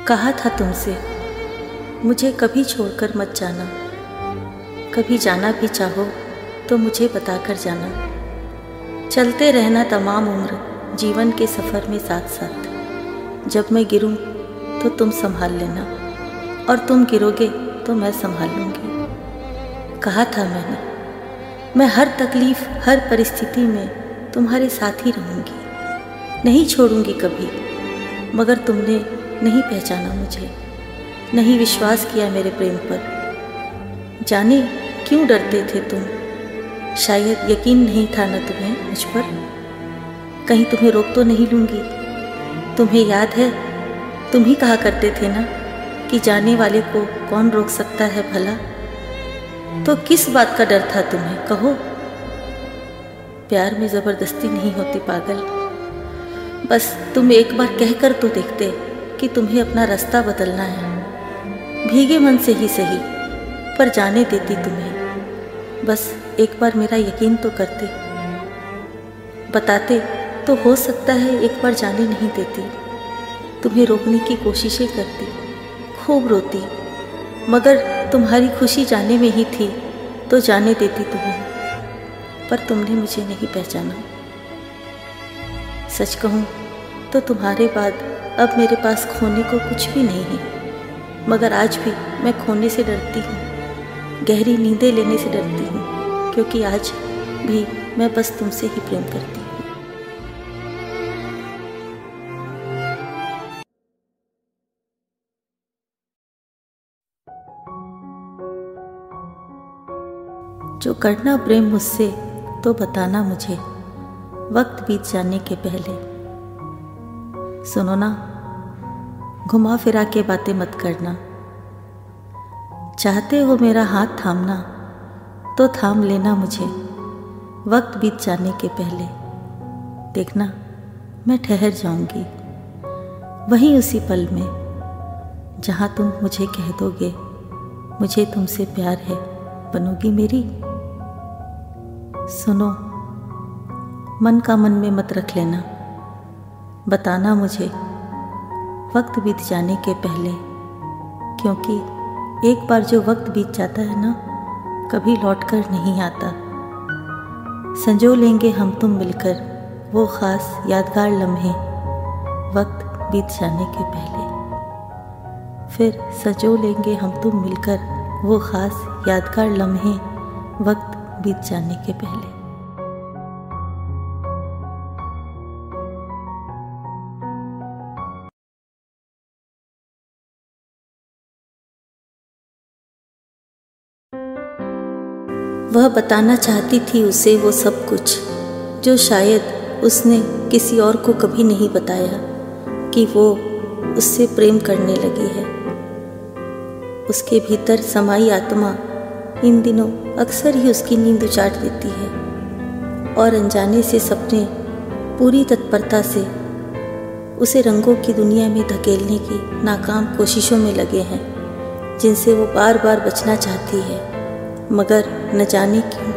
कहा था तुमसे मुझे कभी छोड़कर मत जाना, कभी जाना भी चाहो तो मुझे बताकर जाना। चलते रहना तमाम उम्र जीवन के सफ़र में साथ साथ। जब मैं गिरूं तो तुम संभाल लेना और तुम गिरोगे तो मैं संभाल लूँगी। कहा था मैंने, मैं हर तकलीफ़ हर परिस्थिति में तुम्हारे साथ ही रहूँगी, नहीं छोड़ूंगी कभी। मगर तुमने नहीं पहचाना मुझे, नहीं विश्वास किया मेरे प्रेम पर। जाने क्यों डरते थे तुम, शायद यकीन नहीं था न तुम्हें मुझ पर। कहीं तुम्हें रोक तो नहीं लूँगी। तुम्हें याद है तुम ही कहा करते थे ना कि जाने वाले को कौन रोक सकता है भला। तो किस बात का डर था तुम्हें, कहो। प्यार में ज़बरदस्ती नहीं होती पागल, बस तुम एक बार कहकर तो देखते कि तुम्हें अपना रास्ता बदलना है। भीगे मन से ही सही, पर जाने देती तुम्हें। बस एक बार मेरा यकीन तो करते, बताते तो हो सकता है एक बार जाने नहीं देती। तुम्हें रोकने की कोशिशें करती, खूब रोती, मगर तुम्हारी खुशी जाने में ही थी तो जाने देती तुम्हें। पर तुमने मुझे नहीं पहचाना। सच कहूँ तो तुम्हारे बाद अब मेरे पास खोने को कुछ भी नहीं है। मगर आज भी मैं खोने से डरती हूँ, गहरी नींदें लेने से डरती हूँ, क्योंकि आज भी मैं बस तुमसे ही प्रेम करती हूँ। जो करना प्रेम मुझसे तो बताना मुझे, वक्त बीत जाने के पहले। सुनो ना, घुमा फिरा के बातें मत करना। चाहते हो मेरा हाथ थामना तो थाम लेना मुझे, वक्त बीत जाने के पहले। देखना मैं ठहर जाऊंगी वहीं उसी पल में जहां तुम मुझे कह दोगे मुझे तुमसे प्यार है, बनोगी मेरी। सुनो, मन का मन में मत रख लेना, बताना मुझे वक्त बीत जाने के पहले। क्योंकि एक बार जो वक्त बीत जाता है ना, कभी लौट कर नहीं आता। संजो लेंगे हम तुम मिलकर वो ख़ास यादगार लम्हे, वक्त बीत जाने के पहले। फिर संजो लेंगे हम तुम मिलकर वो ख़ास यादगार लम्हे, वक्त बीत जाने के पहले। वह बताना चाहती थी उसे वो सब कुछ जो शायद उसने किसी और को कभी नहीं बताया, कि वो उससे प्रेम करने लगी है। उसके भीतर समाई आत्मा इन दिनों अक्सर ही उसकी नींद उजाड़ देती है और अनजाने से सपने पूरी तत्परता से उसे रंगों की दुनिया में धकेलने की नाकाम कोशिशों में लगे हैं, जिनसे वो बार बार बचना चाहती है। मगर न जाने क्यों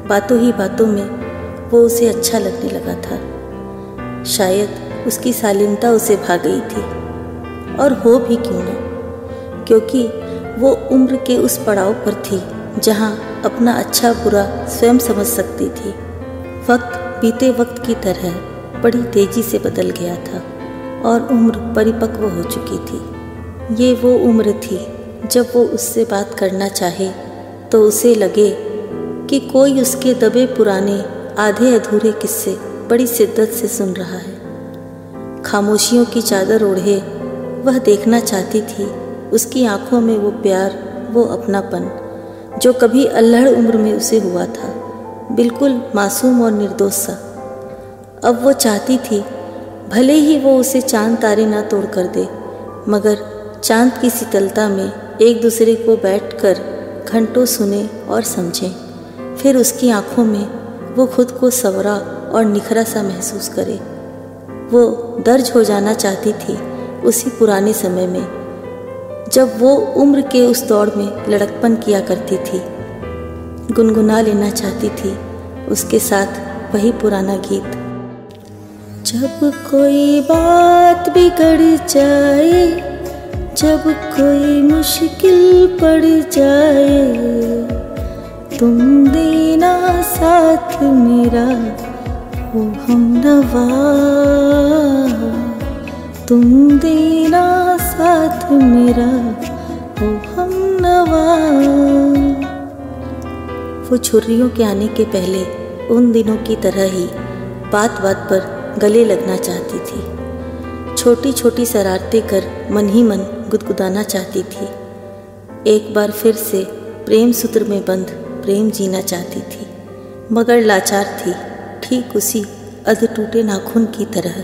बातों ही बातों में वो उसे अच्छा लगने लगा था। शायद उसकी शालीनता उसे भा गई थी, और हो भी क्यों न, क्योंकि वो उम्र के उस पड़ाव पर थी जहाँ अपना अच्छा बुरा स्वयं समझ सकती थी। वक्त बीते वक्त की तरह बड़ी तेजी से बदल गया था और उम्र परिपक्व हो चुकी थी। ये वो उम्र थी जब वो उससे बात करना चाहे तो उसे लगे कि कोई उसके दबे पुराने आधे अधूरे किस्से बड़ी शिद्दत से सुन रहा है। खामोशियों की चादर ओढ़े वह देखना चाहती थी उसकी आंखों में वो प्यार, वो अपनापन जो कभी अल्हड़ उम्र में उसे हुआ था, बिल्कुल मासूम और निर्दोष सा। अब वो चाहती थी भले ही वो उसे चांद तारे ना तोड़ कर दे, मगर चांद की शीतलता में एक दूसरे को बैठकर घंटों सुने और समझें। फिर उसकी आंखों में वो खुद को संवरा और निखरा सा महसूस करे। वो दर्ज हो जाना चाहती थी उसी पुराने समय में जब वो उम्र के उस दौड़ में लड़कपन किया करती थी। गुनगुना लेना चाहती थी उसके साथ वही पुराना गीत। जब कोई बात बिगड़ जाए जब कोई मुश्किल पड़ जाए तुम देना साथ मेरा ओ हमनवा, तुम देना साथ मेरा ओ हमनवा। वो छुर्रियों के आने के पहले उन दिनों की तरह ही बात बात पर गले लगना चाहती थी, छोटी छोटी शरारतें कर मन ही मन गुदगुदाना चाहती थी। एक बार फिर से प्रेम सूत्र में बंध प्रेम जीना चाहती थी, मगर लाचार थी, ठीक उसी अध टूटे नाखून की तरह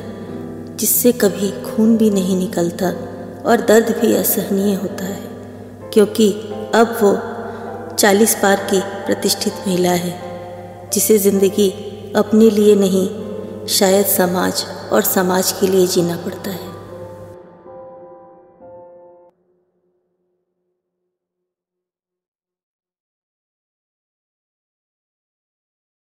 जिससे कभी खून भी नहीं निकलता और दर्द भी असहनीय होता है, क्योंकि अब वो 40 पार की प्रतिष्ठित महिला है जिसे ज़िंदगी अपने लिए नहीं शायद समाज और समाज के लिए जीना पड़ता है।